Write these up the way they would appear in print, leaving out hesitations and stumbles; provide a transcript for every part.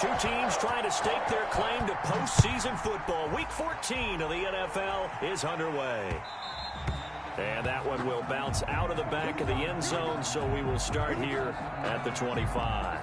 Two teams trying to stake their claim to postseason football. Week 14 of the NFL is underway. And that one will bounce out of the back of the end zone, so we will start here at the 25.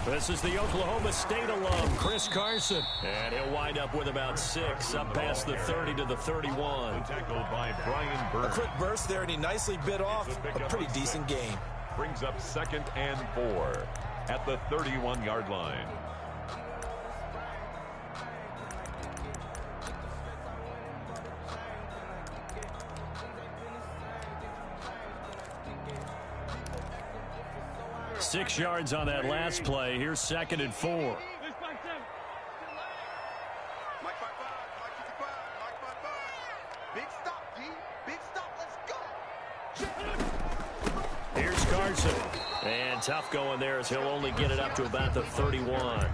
This is the Oklahoma State alum, Chris Carson. And he'll wind up with about 6, up past the 30 to the 31. Tackled by Brian Burns. A quick burst there, and he nicely bit off a pretty decent game. Brings up 2nd and 4 at the 31-yard line. Six yards on that last play. Here's 2nd and 4. Here's Carson. And tough going there as he'll only get it up to about the 31.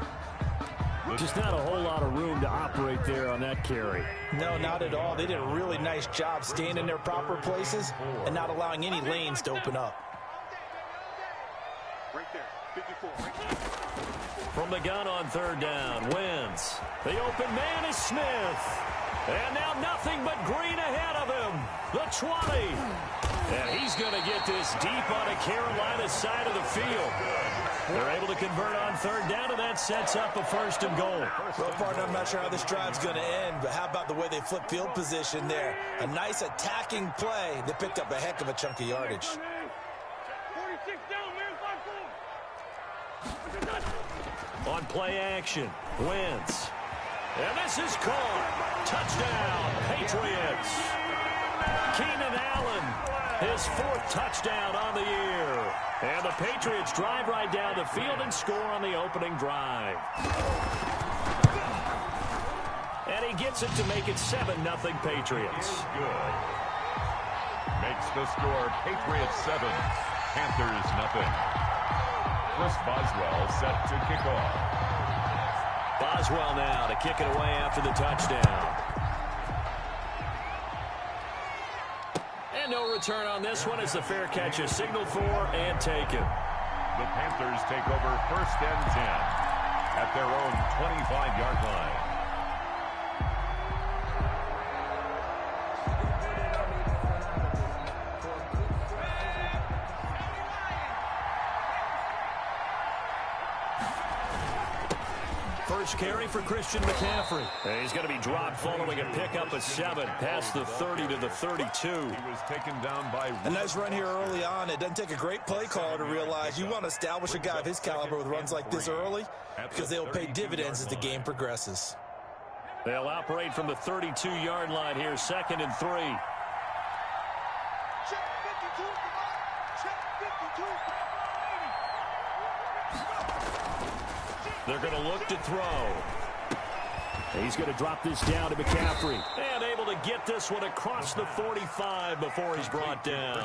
Just not a whole lot of room to operate there on that carry. No, not at all. They did a really nice job staying in their proper places and not allowing any lanes to open up. From the gun on 3rd down, Wentz. The open man is Smith. And now nothing but green ahead of him. The 20. And he's going to get this deep on a Carolina side of the field. They're able to convert on 3rd down, and that sets up a 1st and goal. Well, partner, I'm not sure how this drive's going to end, but how about the way they flip field position there? A nice attacking play. They picked up a heck of a chunk of yardage. On play action, Wentz. And this is caught. Touchdown, Patriots. Keenan Allen, his 4th touchdown on the year. And the Patriots drive right down the field and score on the opening drive. And he gets it to make it 7-0 Patriots. Good. Makes the score Patriots 7, Panthers nothing. Chris Boswell set to kick off. Boswell now to kick it away after the touchdown. And no return on this one as the fair catch is signaled for and taken. The Panthers take over 1st and 10 at their own 25-yard line. First carry for Christian McCaffrey. And he's going to be dropped following a pickup of 7 past the 30 to the 32. He was taken down by a nice run here early on. It doesn't take a great play caller to realize you want to establish a guy of his caliber with runs like this early because they'll pay dividends as the game progresses. They'll operate from the 32-yard line here, 2nd and 3. They're going to look to throw. He's going to drop this down to McCaffrey. And able to get this one across the 45 before he's brought down.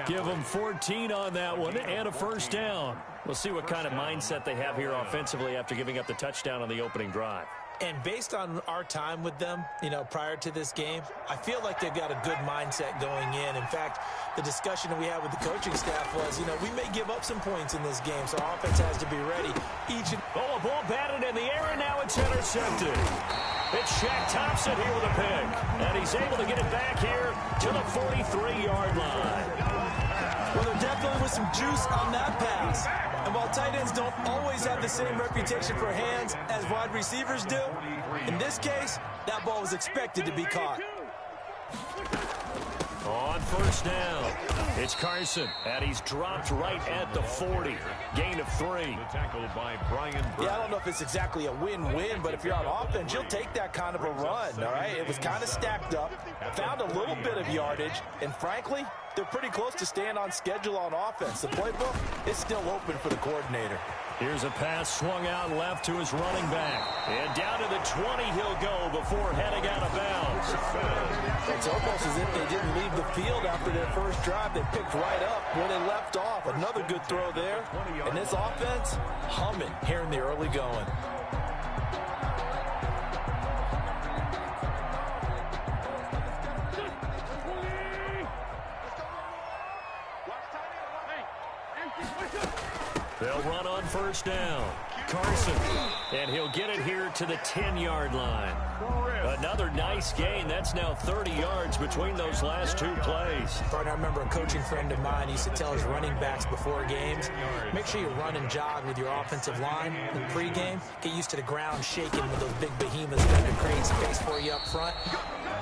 Give him 14 on that one and a 1st down. We'll see what kind of mindset they have here offensively after giving up the touchdown on the opening drive. And based on our time with them, prior to this game, I feel like they've got a good mindset going in. In fact, the discussion that we had with the coaching staff was, we may give up some points in this game, so our offense has to be ready. A ball batted in the air, and now it's intercepted. It's Shaq Thompson here with a pick, and he's able to get it back here to the 43-yard line. Well, there definitely was some juice on that pass. And while tight ends don't always have the same reputation for hands as wide receivers do, in this case, that ball was expected to be caught. On 1st down, it's Carson, and he's dropped right at the 40. Gain of 3. Tackled by Brian Burns. Yeah, I don't know if it's exactly a win-win, but if you're on offense, you'll take that kind of a run, all right? It was kind of stacked up, found a little bit of yardage, and frankly, they're pretty close to staying on schedule on offense. The playbook is still open for the coordinator. Here's a pass swung out left to his running back. And down to the 20 he'll go before heading out of bounds. It's almost as if they didn't leave the field after their first drive. They picked right up where they left off. Another good throw there. And this offense, humming here in the early going. They'll run on first down. Carson, and he'll get it here to the 10-yard line. Another nice gain. That's now 30 yards between those last two plays. I remember a coaching friend of mine used to tell his running backs before games, make sure you run and jog with your offensive line in pregame. Get used to the ground shaking with those big behemoths trying to create space for you up front.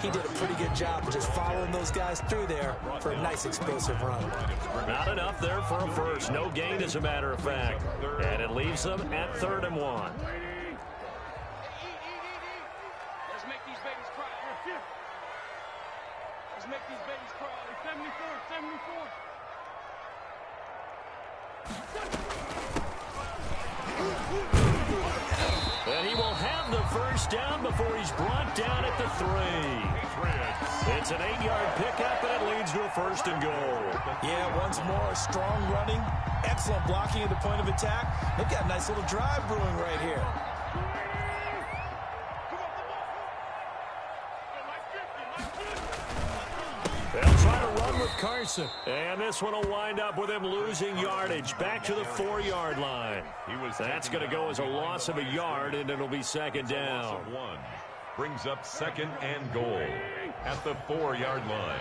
He did a pretty good job of just following those guys through there for a nice explosive run. Not enough there for a first. No gain, as a matter of fact. And it leaves them at 3rd and 1. Let's make these babies cry. Let's make these babies cry. 74. And he will have the first down before he's brought down at the 3. It's an 8-yard pickup, and it leads to a 1st and goal. Yeah, once more, strong running, excellent blocking at the point of attack. They've got a nice little drive brewing right here. They'll try to run with Carson. And this one will wind up with him losing yardage back to the 4-yard line. That's going to go as a loss of a yard, and it'll be 2nd down. Brings up 2nd and goal at the 4-yard line.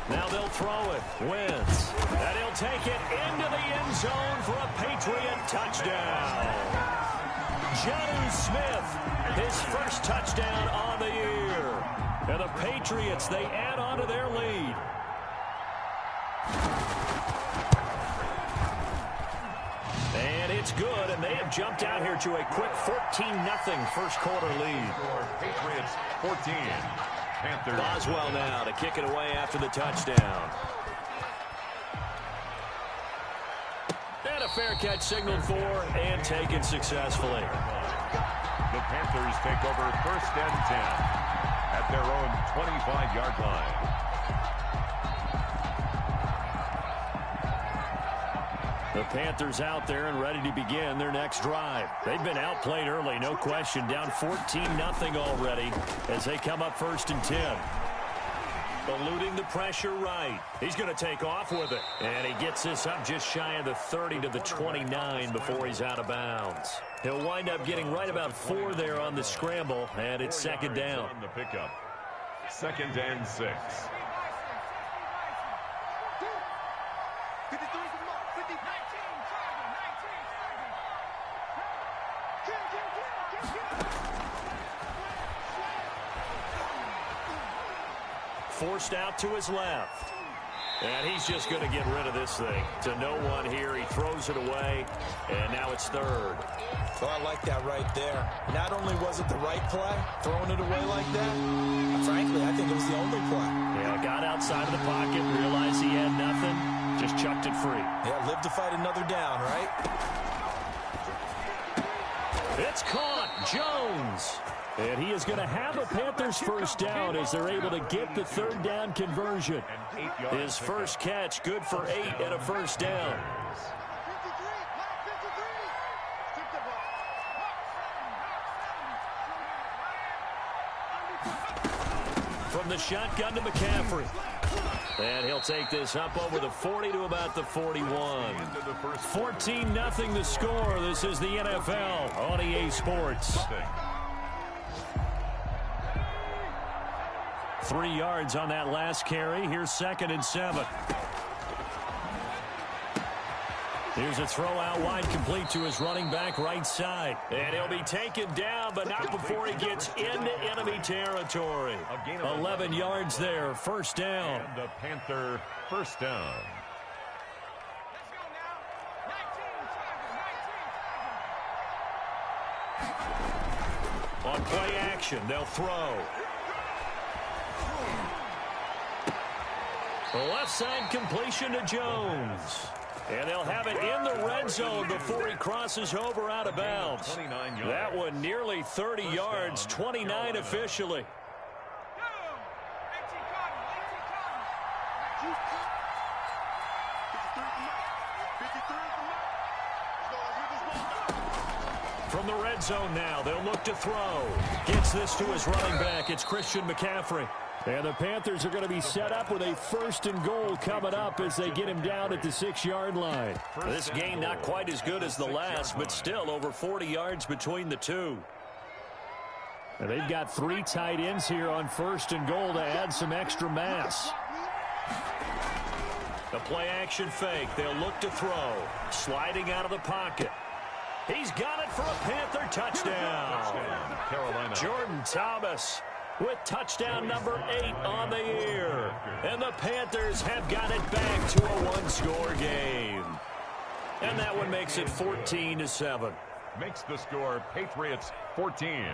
Now they'll throw it. Wentz. And he'll take it into the end zone for a Patriot touchdown. Jonnu Smith, his first touchdown on the year. And the Patriots, they add on to their lead. And it's good, and they have jumped out here to a quick 14-0 first quarter lead. Patriots 14. Panthers. Boswell now to kick it away after the touchdown. And a fair catch signaled for and taken successfully. The Panthers take over 1st and 10 at their own 25-yard line. The Panthers out there and ready to begin their next drive. They've been outplayed early, no question, down 14-0 already as they come up 1st and 10. Eluding the pressure right. He's going to take off with it. And he gets this up just shy of the 30 to the 29 before he's out of bounds. He'll wind up getting right about 4 there on the scramble, and it's 2nd down. On the pickup. 2nd and 6. Forced out to his left. And he's just going to get rid of this thing. To no one here. He throws it away. And now it's 3rd. Well, I like that right there. Not only was it the right play, throwing it away like that, frankly, I think it was the only play. Yeah, got outside of the pocket, realized he had nothing, just chucked it free. Yeah, live to fight another down, right? It's caught. Jones. And he is going to have a Panthers first down as they're able to get the 3rd down conversion. His first catch, good for 8 and a first down. From the shotgun to McCaffrey. And he'll take this up over the 40 to about the 41. 14-0 the score. This is the NFL on EA Sports. 3 yards on that last carry. Here's 2nd and 7. Here's a throw out wide, complete to his running back right side. And he'll be taken down, but not before he gets into enemy territory. 11 yards there, first down. And the Panther first down. On play action, they'll throw. Left side completion to Jones. And they'll have it in the red zone before he crosses over out of bounds. That one nearly 30 yards, 29 officially. From the red zone now, they'll look to throw. Gets this to his running back. It's Christian McCaffrey. And the Panthers are going to be set up with a 1st and goal coming up as they get him down at the 6-yard line. This game not quite as good as the last, but still over 40 yards between the two. And they've got 3 tight ends here on 1st and goal to add some extra mass. The play action fake. They'll look to throw. Sliding out of the pocket. He's got it for a Panther touchdown. Carolina. Jordan Thomas with touchdown number 8 on the year. And the Panthers have got it back to a 1-score game. And that one makes it 14-7. Makes the score Patriots 14,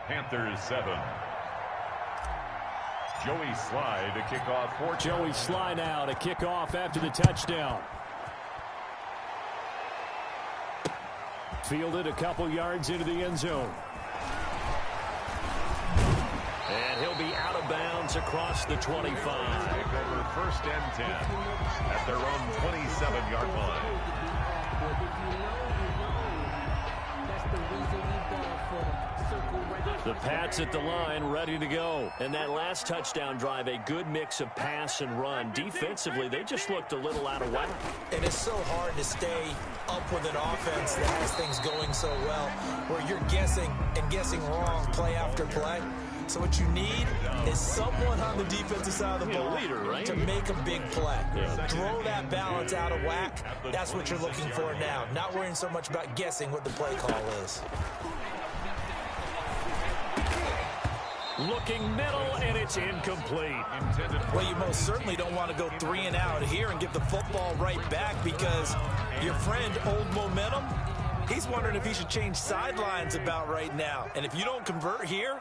Panthers 7. Joey Sly to kick off for Joey Sly now to kick off after the touchdown. Fielded a couple yards into the end zone. And he'll be out of bounds across the 25. Take over 1st and 10 at their own 27-yard line. The Pats at the line, ready to go. And that last touchdown drive, a good mix of pass and run. Defensively, they just looked a little out of whack. And it's so hard to stay up with an offense that has things going so well, where you're guessing and guessing wrong play after play. So what you need is someone on the defensive side of the ball to make a big play. Throw that balance out of whack. That's what you're looking for now. Not worrying so much about guessing what the play call is. Looking middle, and it's incomplete. Well, you most certainly don't want to go 3 and out here and give the football right back, because your friend, Old Momentum, he's wondering if he should change sidelines about right now. And if you don't convert here,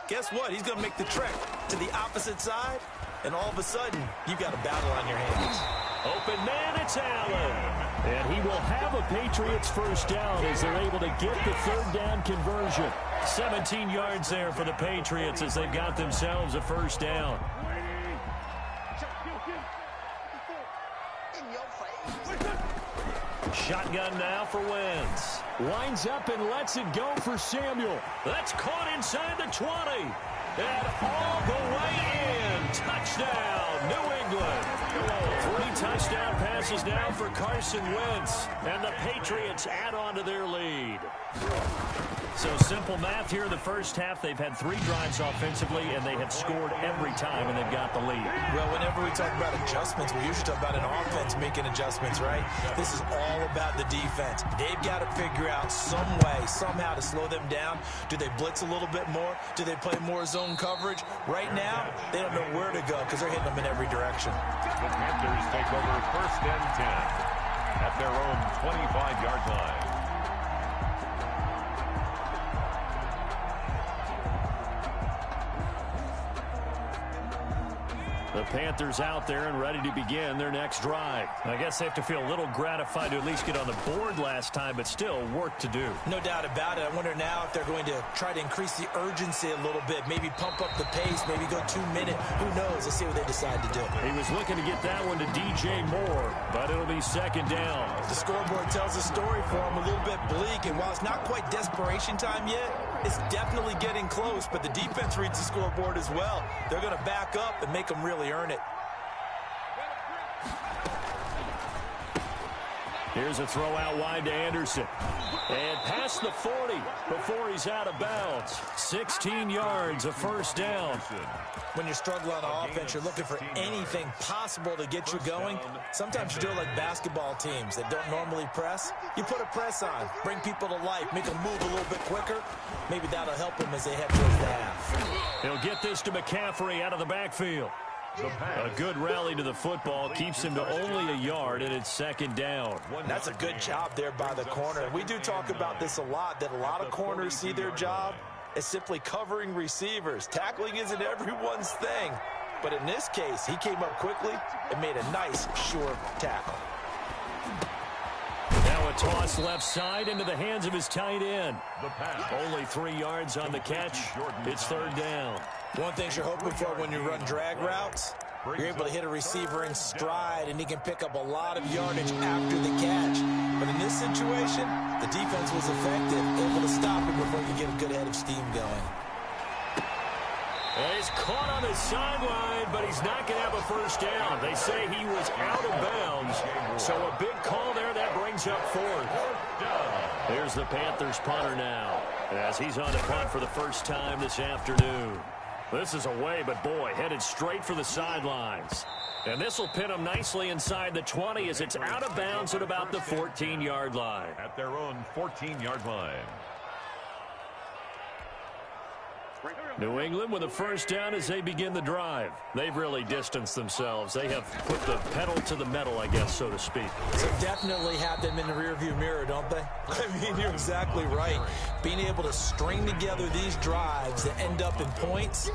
guess what? He's going to make the trek to the opposite side, and all of a sudden, you've got a battle on your hands. Open man, it's Allen. And he will have a Patriots 1st down as they're able to get the 3rd down conversion. 17 yards there for the Patriots as they've got themselves a 1st down. Shotgun now for Wentz. Winds up and lets it go for Samuel. That's caught inside the 20. And all the way in. Touchdown, New England. 3 touchdown passes now for Carson Wentz. And the Patriots add on to their lead. So simple math here in the first half. They've had 3 drives offensively, and they have scored every time, and they've got the lead. Well, whenever we talk about adjustments, we usually talk about an offense making adjustments, right? This is all about the defense. They've got to figure out some way, somehow to slow them down. Do they blitz a little bit more? Do they play more zone coverage? Right now, they don't know where to go because they're hitting them in every direction. The Panthers take over 1st and 10 at their own 25-yard line. The Panthers out there and ready to begin their next drive. I guess they have to feel a little gratified to at least get on the board last time, but still work to do. No doubt about it. I wonder now if they're going to try to increase the urgency a little bit, maybe pump up the pace, maybe go 2 minutes. Who knows? Let's see what they decide to do. He was looking to get that one to DJ Moore, but it'll be 2nd down. The scoreboard tells a story for him, a little bit bleak, and while it's not quite desperation time yet, it's definitely getting close, but the defense reads the scoreboard as well. They're going to back up and make them really earn it. Here's a throw out wide to Anderson. And past the 40 before he's out of bounds. 16 yards, a 1st down. When you're struggling on offense, you're looking for anything possible to get you going. Sometimes you do it like basketball teams that don't normally press. You put a press on, bring people to life, make them move a little bit quicker. Maybe that'll help them as they head towards the half. He'll get this to McCaffrey out of the backfield. A good rally to the football keeps him to only a yard, and it's 2nd down. That's a good job there by the corner. We do talk about this a lot, that a lot of corners see their job is simply covering receivers. Tackling isn't everyone's thing. But in this case, he came up quickly and made a nice, sure tackle. Now a toss left side into the hands of his tight end. Only 3 yards on the catch. It's third down. One thing you're hoping for when you run drag routes, you're able to hit a receiver in stride, and he can pick up a lot of yardage after the catch. But in this situation, the defense was effective, able to stop him before he could get a good head of steam going. He's caught on the sideline, but he's not going to have a first down. They say he was out of bounds, so a big call there that brings up fourth. Here's the Panthers punter now, as he's on the punt for the first time this afternoon. This is away, but boy, headed straight for the sidelines. And this will pin him nicely inside the 20 as it's out of bounds at about the 14-yard line. At their own 14-yard line. New England with a first down as they begin the drive. They've really distanced themselves. They have put the pedal to the metal, I guess, so to speak. So definitely have them in the rearview mirror, don't they? I mean, you're exactly right. Being able to string together these drives that end up in points,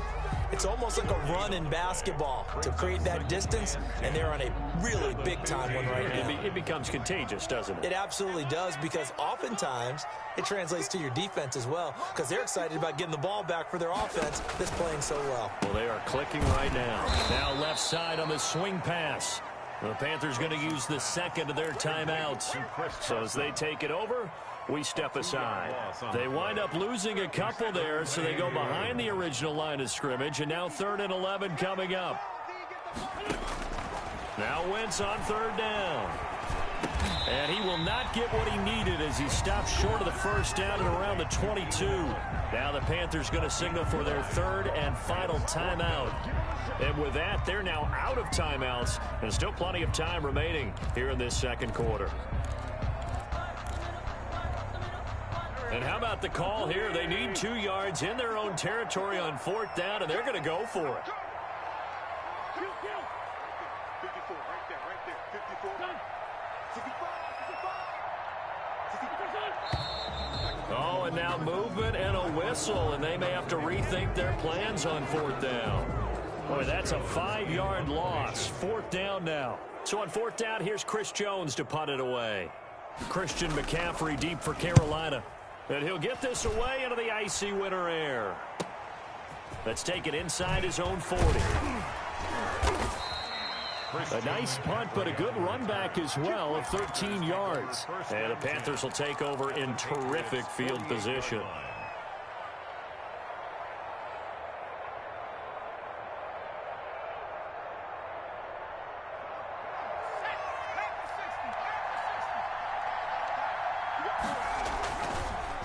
it's almost like a run in basketball to create that distance, and they're on a really big-time one right now. It becomes contagious, doesn't it? It absolutely does, because oftentimes it translates to your defense as well, because they're excited about getting the ball back for their offense that's playing so well. Well, they are clicking right now. Now left side on the swing pass. The Panthers going to use the second of their timeouts. So as they take it over, we step aside. They wind up losing a couple there, so they go behind the original line of scrimmage, and now 3rd and 11 coming up. Now Wentz on third down. And he will not get what he needed as he stops short of the first down at around the 22. Now the Panthers going to signal for their 3rd and final timeout. And with that, they're now out of timeouts, and still plenty of time remaining here in this second quarter. And how about the call here? They need 2 yards in their own territory on 4th down, and they're going to go for it. 54, right there, 54. 55. Oh, and now movement and a whistle, and they may have to rethink their plans on 4th down. Boy, that's a 5-yard loss. 4th down now. So on 4th down, here's Chris Jones to punt it away. Christian McCaffrey deep for Carolina. And he'll get this away into the icy winter air. Let's take it inside his own 40. A nice punt, but a good run back as well of 13 yards. And the Panthers will take over in terrific field position.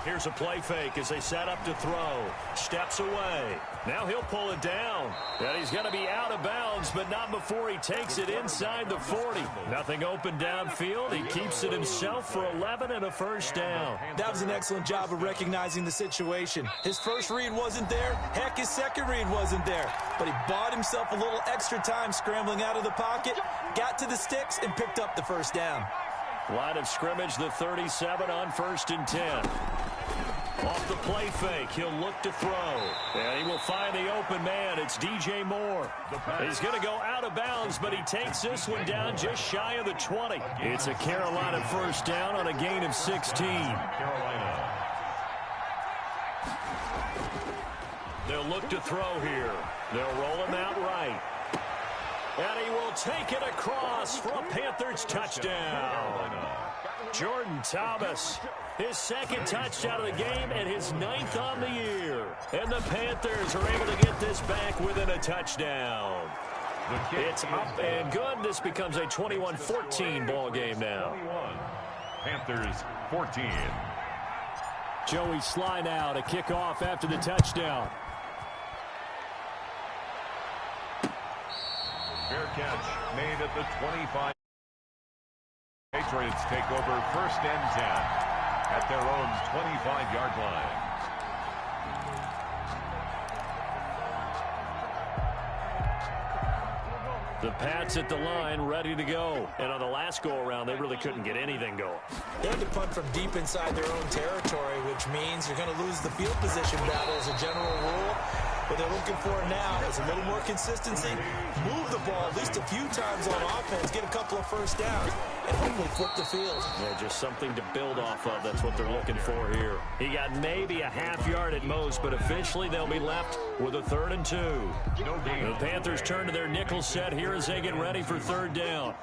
Here's a play fake as they set up to throw. Steps away. Now he'll pull it down. And he's going to be out of bounds, but not before he takes it inside the 40. Nothing open downfield. He keeps it himself for 11 and a first down. That was an excellent job of recognizing the situation. His first read wasn't there. Heck, his second read wasn't there. But he bought himself a little extra time scrambling out of the pocket, got to the sticks, and picked up the first down. Line of scrimmage, the 37 on 1st and 10. Off the play fake, he'll look to throw. And he will find the open man. It's DJ Moore. He's going to go out of bounds, but he takes this one down just shy of the 20. It's a Carolina first down on a gain of 16. They'll look to throw here. They'll roll him out right. And he will take it across for a Panthers touchdown. Jordan Thomas, his second touchdown of the game and his 9th on the year. And the Panthers are able to get this back within a touchdown. It's up and good. This becomes a 21-14 ball game now. Panthers 14. Joey Sly now to kick off after the touchdown. Fair catch made at the 25. Patriots take over 1st and 10 at their own 25-yard line. The Pats at the line, ready to go. And on the last go-around, they really couldn't get anything going. They had to punt from deep inside their own territory, which means you're going to lose the field position battle as a general rule. What they're looking for now is a little more consistency, move the ball at least a few times on offense, get a couple of first downs, and hopefully flip the field. Yeah, just something to build off of. That's what they're looking for here. He got maybe a half yard at most, but officially they'll be left with a 3rd and 2. The Panthers turn to their nickel set here as they get ready for 3rd down.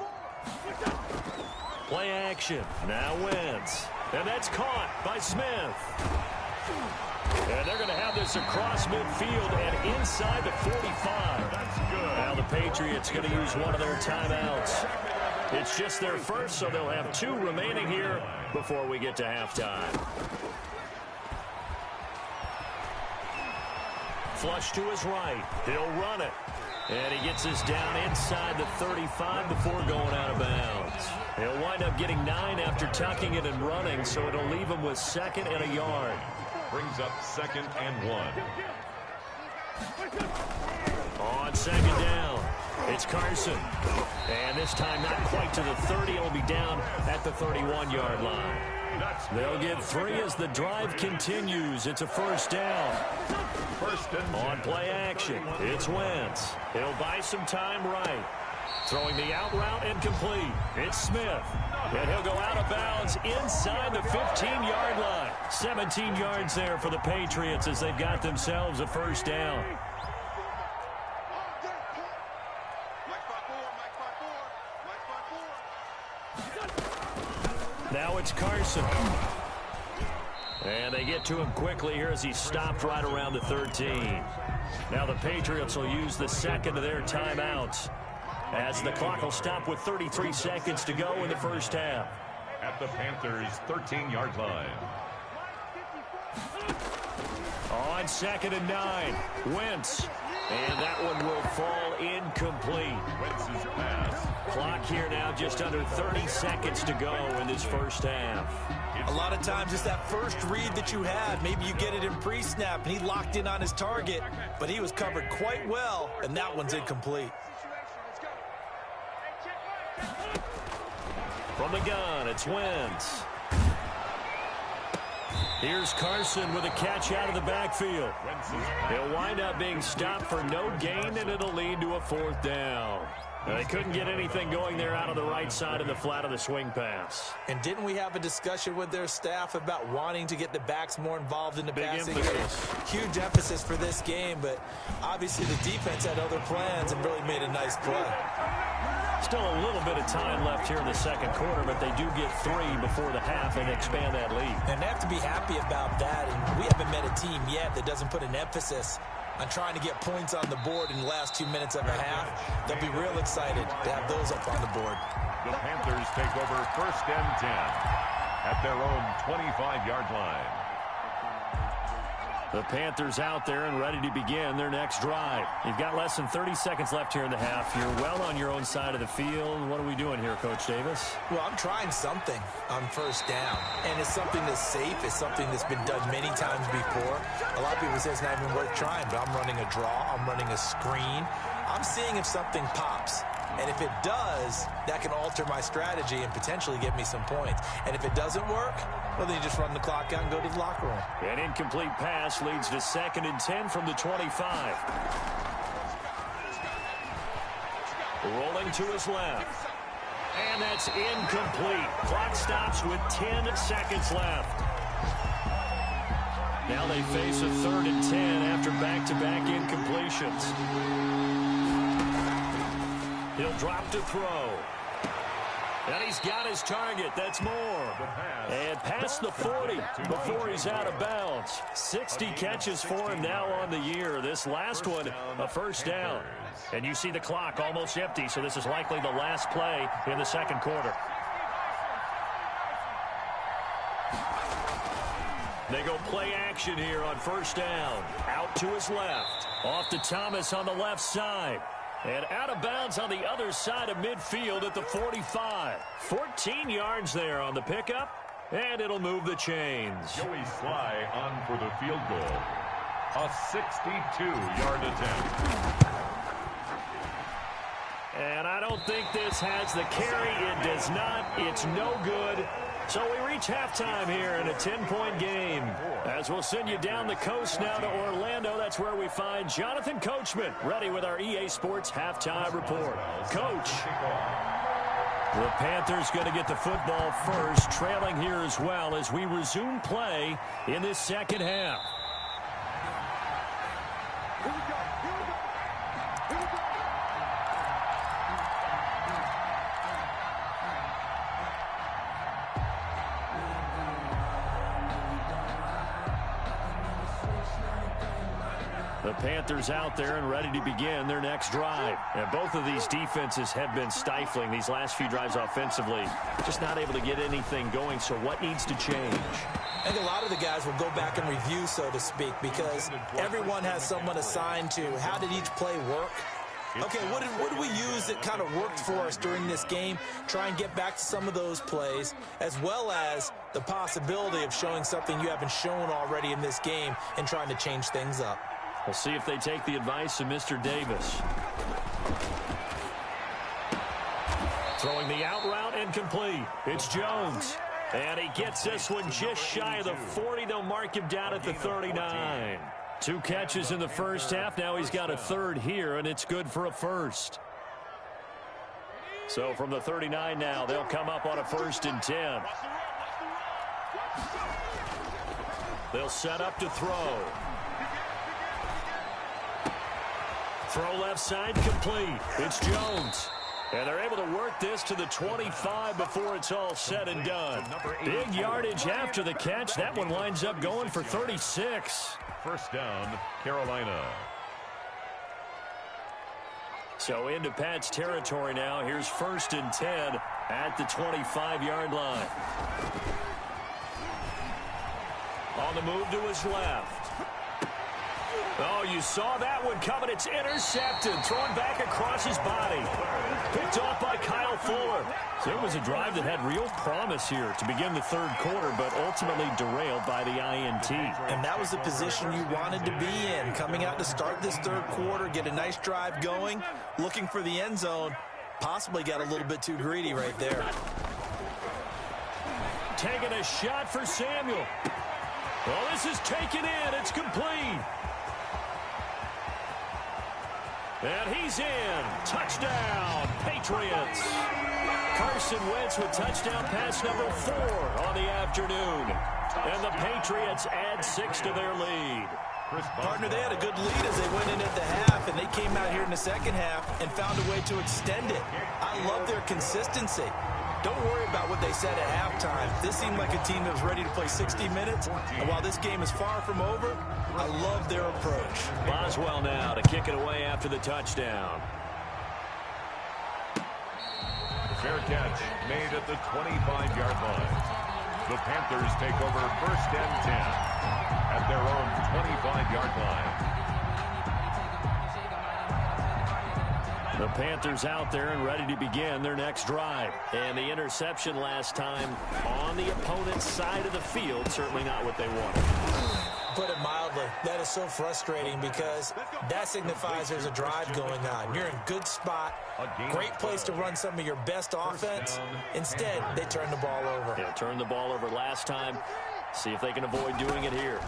Play action. Now Wentz. And that's caught by Smith. And they're going to have this across midfield and inside the 45. That's good. Now the Patriots going to use one of their timeouts. It's just their first, so they'll have 2 remaining here before we get to halftime. Flush to his right. He'll run it. And he gets this down inside the 35 before going out of bounds. He'll wind up getting 9 after tucking it and running, so it'll leave him with 2nd and a yard. Brings up 2nd and 1. On 2nd down, it's Carson. And this time not quite to the 30. It'll be down at the 31-yard line. They'll get 3 as the drive continues. It's a 1st down. On play action, it's Wentz. He'll buy some time right. Throwing the out route incomplete. It's Smith. And he'll go out of bounds inside the 15-yard line. 17 yards there for the Patriots as they've got themselves a 1st down. Now it's Carson. And they get to him quickly here as he stopped right around the 13. Now the Patriots will use the 2nd of their timeouts, as the clock will stop with 33 seconds to go in the 1st half. At the Panthers' 13-yard line. On 2nd and 9, Wentz. And that one will fall incomplete. Wentz's pass. Clock here now just under 30 seconds to go in this 1st half. A lot of times it's that first read that you had. Maybe you get it in pre-snap, and he locked in on his target, but he was covered quite well, and that one's incomplete. From the gun, it's Wentz. Here's Carson with a catch out of the backfield. He'll wind up being stopped for no gain, and it'll lead to a 4th down. They couldn't get anything going there out of the right side of the flat of the swing pass. And didn't we have a discussion with their staff about wanting to get the backs more involved in the passing game? Huge emphasis for this game, but obviously the defense had other plans and really made a nice play. Still a little bit of time left here in the 2nd quarter, but they do get 3 before the half and expand that lead. And they have to be happy about that, and we haven't met a team yet that doesn't put an emphasis on trying to get points on the board in the last 2 minutes of a half. They'll be real excited to have those up on the board. The Panthers take over 1st and 10 at their own 25-yard line. The Panthers out there and ready to begin their next drive. You've got less than 30 seconds left here in the half. You're well on your own side of the field. What are we doing here, Coach Davis? Well, I'm trying something on 1st down, and it's something that's safe. It's something that's been done many times before. A lot of people say it's not even worth trying, but I'm running a draw. I'm running a screen. I'm seeing if something pops. And if it does, that can alter my strategy and potentially get me some points. And if it doesn't work, well, then you just run the clock out and go to the locker room. An incomplete pass leads to 2nd and 10 from the 25. Rolling to his left. And that's incomplete. Clock stops with 10 seconds left. Now they face a 3rd and 10 after back-to-back incompletions. He'll drop to throw. And he's got his target. That's more. And past the 40 before he's out of bounds. 60 catches for him now on the year. This last one, a 1st down. And you see the clock almost empty, so this is likely the last play in the 2nd quarter. They go play action here on 1st down. Out to his left. Off to Thomas on the left side. And out of bounds on the other side of midfield at the 45. 14 yards there on the pickup, and it'll move the chains. Joey Sly on for the field goal. A 62-yard attempt. And I don't think this has the carry. It does not. It's no good. So we reach halftime here in a 10-point game. As we'll send you down the coast now to Orlando, that's where we find Jonathan Coachman, ready with our EA Sports halftime report. Coach. The Panthers going to get the football first, trailing here as well as we resume play in this second half. Here we go. Here we go. Here we go. The Panthers out there and ready to begin their next drive. And both of these defenses have been stifling these last few drives offensively. Just not able to get anything going, so what needs to change? I think a lot of the guys will go back and review, so to speak, because everyone has someone assigned to how did each play work. Okay, what did we use that kind of worked for us during this game? Try and get back to some of those plays, as well as the possibility of showing something you haven't shown already in this game and trying to change things up. We'll see if they take the advice of Mr. Davis. Throwing the out route incomplete. It's Jones. And he gets this one just shy of the 40. They'll mark him down at the 39. 2 catches in the first half. Now he's got a third here, and it's good for a first. So from the 39 now, they'll come up on a 1st and 10. They'll set up to throw. Throw left side complete. It's Jones. And they're able to work this to the 25 before it's all said and done. Big yardage after the catch. That one winds up going for 36. First down, Carolina. So into Pat's territory now. Here's 1st and 10 at the 25-yard line. On the move to his left. Oh, you saw that one coming. It's intercepted. Thrown back across his body. Picked off by Kyle Fuller. So it was a drive that had real promise here to begin the 3rd quarter, but ultimately derailed by the INT. And that was the position you wanted to be in. Coming out to start this 3rd quarter, get a nice drive going, looking for the end zone. Possibly got a little bit too greedy right there. Taking a shot for Samuel. Well, this is taken in. It's complete. And he's in. Touchdown, Patriots. Carson Wentz with touchdown pass number 4 on the afternoon. And the Patriots add 6 to their lead. Partner, they had a good lead as they went in at the half, and they came out here in the second half and found a way to extend it. I love their consistency. Don't worry about what they said at halftime. This seemed like a team that was ready to play 60 minutes. And while this game is far from over, I love their approach. Boswell now to kick it away after the touchdown. Fair catch made at the 25-yard line. The Panthers take over 1st and 10 at their own 25-yard line. The Panthers out there and ready to begin their next drive. And the interception last time on the opponent's side of the field, certainly not what they wanted. Put it mildly, that is so frustrating because that signifies there's a drive going on. You're in good spot, great place to run some of your best offense. Instead, they turn the ball over. Yeah, turned the ball over last time. See if they can avoid doing it here.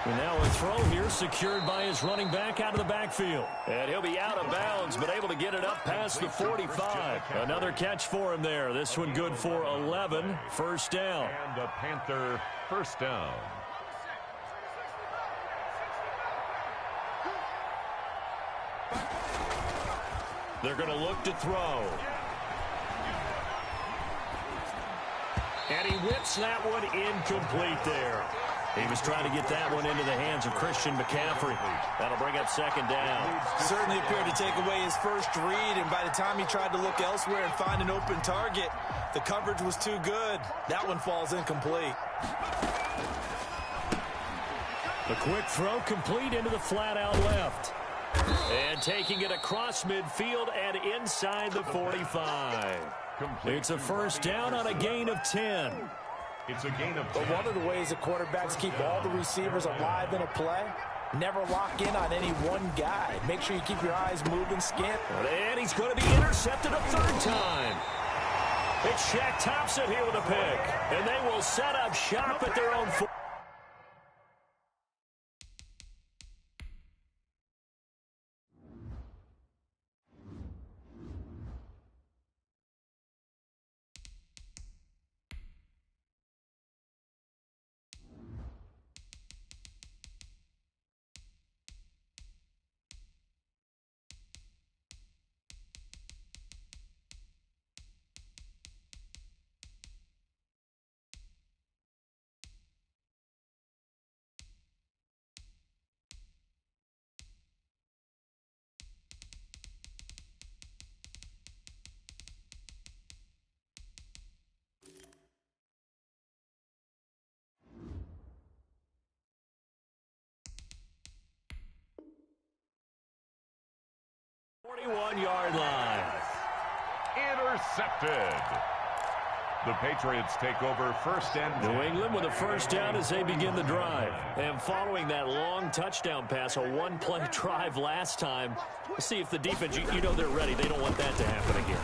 And now a throw here secured by his running back out of the backfield. And he'll be out of bounds, but able to get it up past the 45. Another catch for him there. This one good for 11. First down. And a Panther first down. They're going to look to throw. And he whips that one incomplete there. He was trying to get that one into the hands of Christian McCaffrey. That'll bring up 2nd down. Certainly appeared to take away his first read, and by the time he tried to look elsewhere and find an open target, the coverage was too good. That one falls incomplete. The quick throw complete into the flat out left. And taking it across midfield and inside the 45. It's a first down on a gain of 10. It's a gain of 10. But one of the ways that quarterbacks keep all the receivers alive in a play Never lock in on any one guy. Make sure you keep your eyes moving, scan. And he's going to be intercepted a third time. It's Shaq Thompson here with a pick. And they will set up shop at their own 4. Yard line. Intercepted. The Patriots take over first and 10. New England with a first down as they begin the drive. And following that long touchdown pass, a one-play drive last time, we'll see if the defense, you know they're ready. They don't want that to happen again.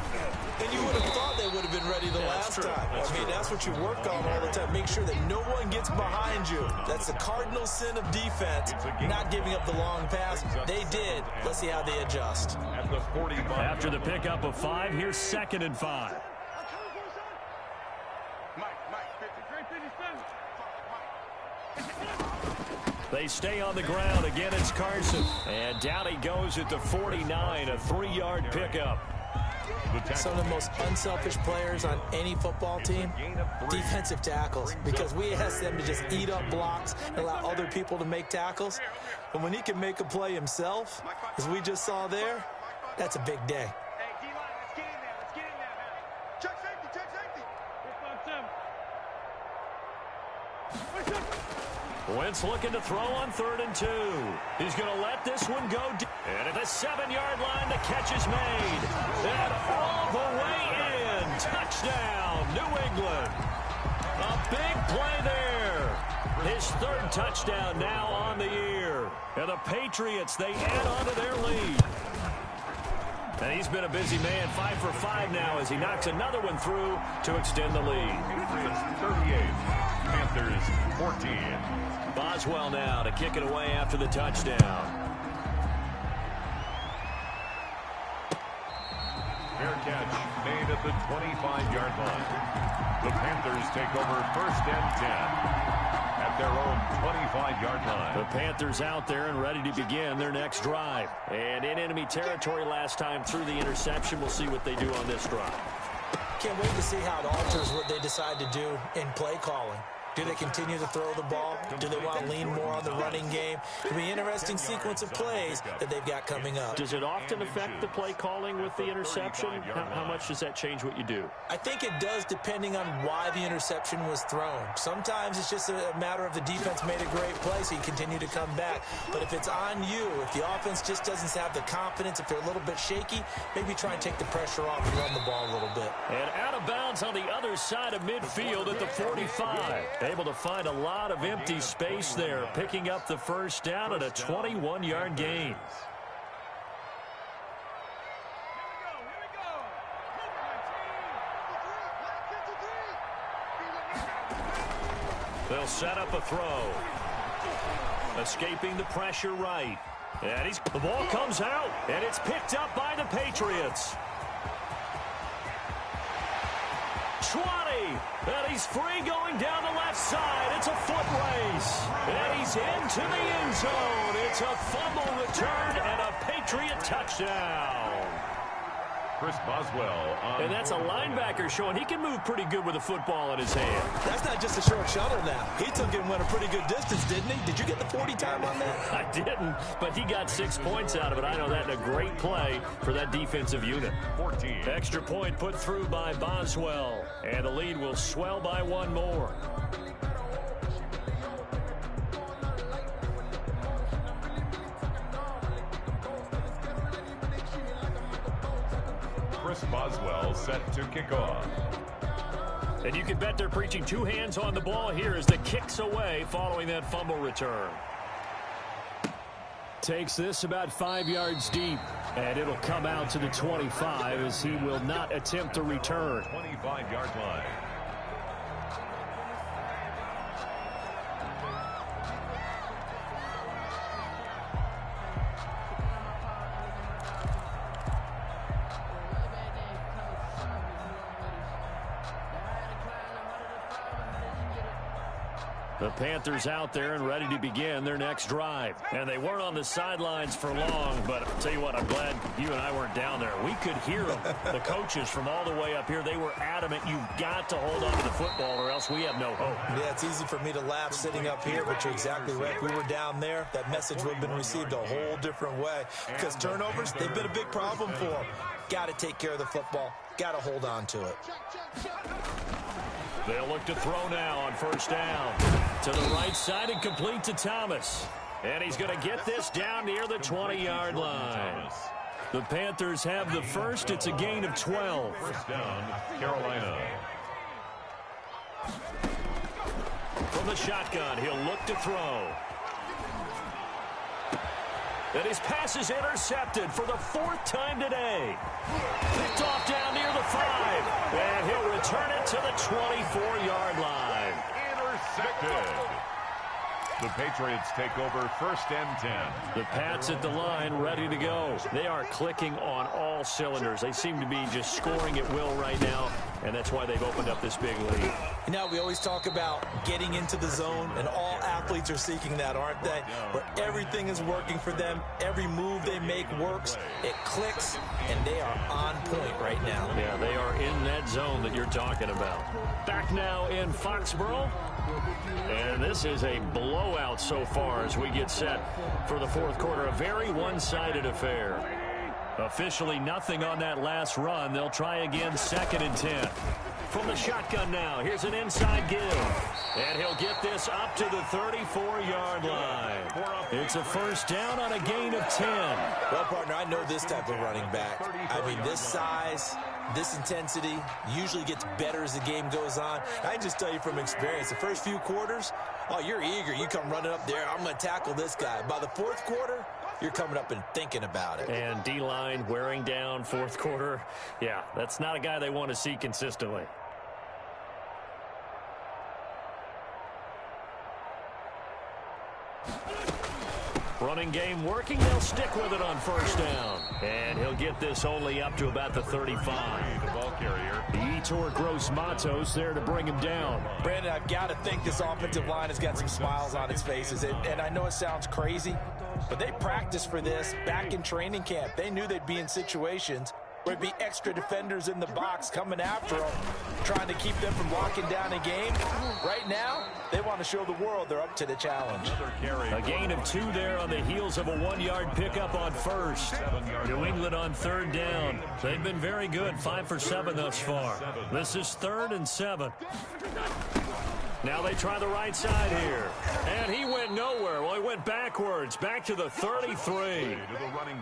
And you would have thought they would have been ready the last time. I mean, that's what you work on all the time. Make sure that no one gets behind you. That's the cardinal sin of defense, not giving up the long pass. They did. Let's see how they adjust. At the 45. After the pickup of 5, here's 2nd and 5. They stay on the ground. Again, it's Carson. And down he goes at the 49, a 3-yard pickup. Some of the most unselfish players on any football team, defensive tackles, because we ask them to just eat up blocks and allow other people to make tackles. But when he can make a play himself, as we just saw there, that's a big day. Wentz looking to throw on 3rd and 2. He's going to let this one go deep. And at the 7-yard line, the catch is made. And all the way in. Touchdown, New England. A big play there. His 3rd touchdown now on the year. And the Patriots, they add on to their lead. And he's been a busy man, 5 for 5 now as he knocks another one through to extend the lead. 38. Panthers 14. Boswell now to kick it away after the touchdown. Fair catch made at the 25-yard line. The Panthers take over first and 10 at their own 25-yard line. The Panthers out there and ready to begin their next drive. And in enemy territory last time through the interception. We'll see what they do on this drive. Can't wait to see how it alters what they decide to do in play calling. Do they continue to throw the ball? Do they want to lean more on the running game? It'll be an interesting sequence of plays that they've got coming up. Does it often affect the play calling with the interception? How much does that change what you do? I think it does depending on why the interception was thrown. Sometimes it's just a matter of the defense made a great play, so you continue to come back. But if it's on you, if the offense just doesn't have the confidence, if they're a little bit shaky, maybe try and take the pressure off and run the ball a little bit. And out of bounds on the other side of midfield at the 45. Able to find a lot of empty space there, picking up the first down at a 21-yard gain. They'll set up a throw. Escaping the pressure right. And the ball comes out, and it's picked up by the Patriots. 20, and he's free going down the left side. It's a foot race, and he's into the end zone. It's a fumble return and a Patriot touchdown. Chris Boswell. And that's a linebacker showing he can move pretty good with a football in his hand. That's not just a short shuttle now. He took it and went a pretty good distance, didn't he? Did you get the 40 time on that? I didn't, but he got 6 points out of it. I know that in a great play for that defensive unit. 14. Extra point put through by Boswell, and the lead will swell by one more. Chris Boswell set to kick off. And you can bet they're preaching two hands on the ball here as the kick's away following that fumble return. takes this about 5 yards deep, and it'll come out to the 25 as he will not attempt to return. 25-yard line. The Panthers out there and ready to begin their next drive. And they weren't on the sidelines for long, but I'll tell you what, I'm glad you and I weren't down there. We could hear them. The coaches from all the way up here, they were adamant, you've got to hold on to the football or else we have no hope. Yeah, it's easy for me to laugh sitting up here, but you're exactly right. If we were down there, that message would have been received a whole different way. Because turnovers, they've been a big problem for them. Got to take care of the football. Got to hold on to it. They'll look to throw now on first down. To the right side and complete to Thomas. And he's going to get this down near the 20-yard line. The Panthers have the first. It's a gain of 12. First down, Carolina. From the shotgun, he'll look to throw. And his pass is intercepted for the 4th time today. Picked off down near the 5. And he'll return it to the 24-yard line. Intercepted. The Patriots take over first and 10. The Pats at the line ready to go. They are clicking on all cylinders. They seem to be just scoring at will right now, and that's why they've opened up this big lead. You know, we always talk about getting into the zone, and all athletes are seeking that, aren't they? Where everything is working for them. Every move they make works. It clicks, and they are on point right now. Yeah, they are in that zone that you're talking about. Back now in Foxborough. And this is a blowout so far as we get set for the 4th quarter. A very one-sided affair. Officially nothing on that last run. They'll try again 2nd and 10. From the shotgun now, here's an inside give. And he'll get this up to the 34-yard line. It's a first down on a gain of 10. Well, partner, I know this type of running back. I mean, this size, this intensity usually gets better as the game goes on. I can just tell you from experience, the first few quarters, oh, you're eager. You come running up there, I'm going to tackle this guy. By the 4th quarter, you're coming up and thinking about it. And D-line wearing down 4th quarter. Yeah, that's not a guy they want to see consistently. Running game working. They'll stick with it on first down. And he'll get this only up to about the 35. The ball carrier. Yetur Gross-Matos there to bring him down. Brandon, I've got to think this offensive line has got some smiles on its faces. And I know it sounds crazy, but they practiced for this back in training camp. They knew they'd be in situations where it'd be extra defenders in the box coming after them, trying to keep them from locking down a game. Right now, they want to show the world they're up to the challenge. A gain of 2 there on the heels of a 1-yard pickup on first. New England on 3rd down. They've been very good, 5 for 7 thus far. This is 3rd and 7. Now they try the right side here. And he went nowhere. Well, he went backwards, back to the 33.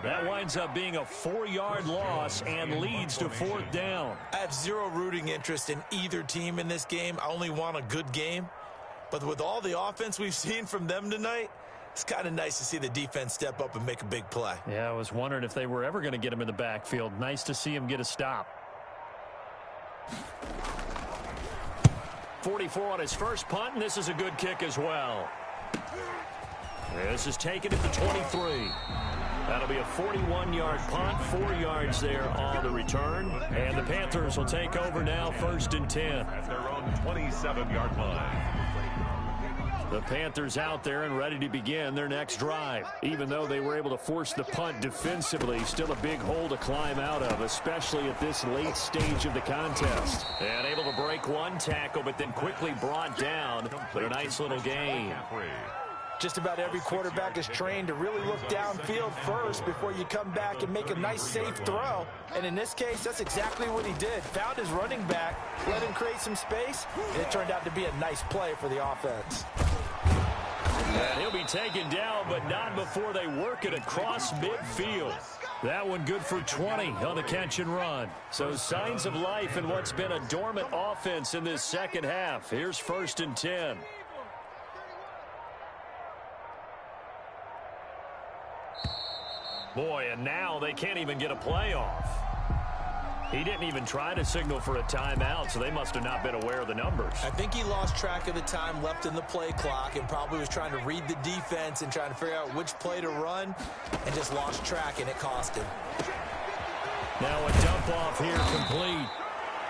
That winds up being a 4-yard loss and leads to 4th down. I have zero rooting interest in either team in this game. I only want a good game. But with all the offense we've seen from them tonight, it's kind of nice to see the defense step up and make a big play. Yeah, I was wondering if they were ever going to get him in the backfield. Nice to see him get a stop. 44 on his first punt, and this is a good kick as well. This is taken at the 23. That'll be a 41-yard punt, 4 yards there on the return. And the Panthers will take over now, 1st and 10. At their own 27-yard line. The Panthers out there and ready to begin their next drive. Even though they were able to force the punt defensively, still a big hole to climb out of, especially at this late stage of the contest. And able to break one tackle, but then quickly brought down. But a nice little gain. Just about every quarterback is trained to really look downfield first before you come back and make a nice, safe throw. And in this case, that's exactly what he did. Found his running back, let him create some space, and it turned out to be a nice play for the offense. And he'll be taken down, but not before they work it across midfield. That one good for 20 on the catch and run. So signs of life in what's been a dormant offense in this second half. Here's 1st and 10. And now they can't even get a play off. He didn't even try to signal for a timeout, so they must have not been aware of the numbers. I think he lost track of the time left in the play clock and probably was trying to read the defense and trying to figure out which play to run and just lost track, and it cost him. Now a dump off here complete.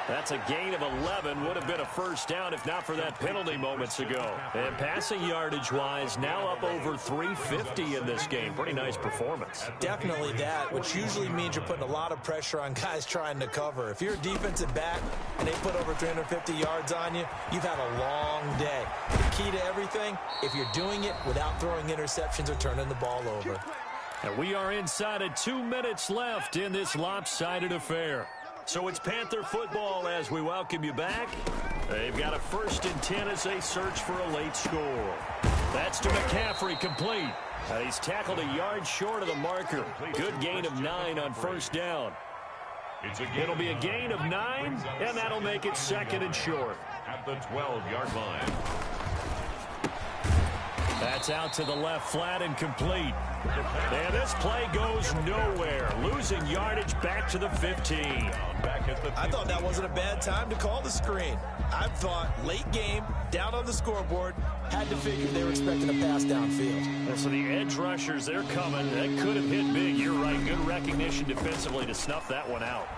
That's a gain of 11. Would have been a first down if not for that penalty moments ago. And passing yardage-wise, now up over 350 in this game. Pretty nice performance. Definitely that, which usually means you're putting a lot of pressure on guys trying to cover. If you're a defensive back and they put over 350 yards on you, you've had a long day. The key to everything, if you're doing it without throwing interceptions or turning the ball over. And we are inside of 2 minutes left in this lopsided affair. So it's Panther football as we welcome you back. They've got a 1st and 10 as they search for a late score. That's to McCaffrey, complete. He's tackled a yard short of the marker. Good gain of 9 on first down. It'll be a gain of 9, and that'll make it 2nd and short. At the 12-yard line. That's out to the left flat and complete. And this play goes nowhere. Losing yardage back to the 15. I thought that wasn't a bad time to call the screen. I thought late game, down on the scoreboard, had to figure they were expecting a pass downfield. And so the edge rushers, they're coming. That could have hit big. You're right. Good recognition defensively to snuff that one out.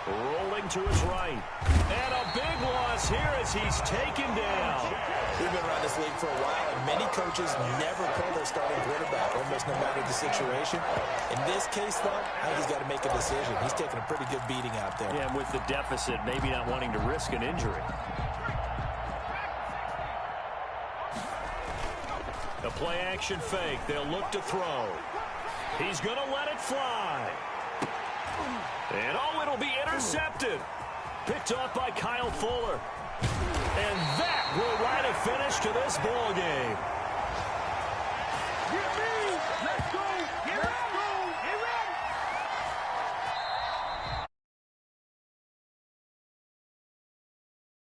Rolling to his right. And a big loss here as he's taken down. We've been around this league for a while, and many coaches never pull their starting quarterback, almost no matter the situation. In this case, though, I think he's got to make a decision. He's taking a pretty good beating out there. Yeah, and with the deficit, maybe not wanting to risk an injury. The play-action fake. They'll look to throw. He's going to let it fly. And, oh, it'll be intercepted. Picked off by Kyle Fuller. And that will write a finish to this ball game. Give me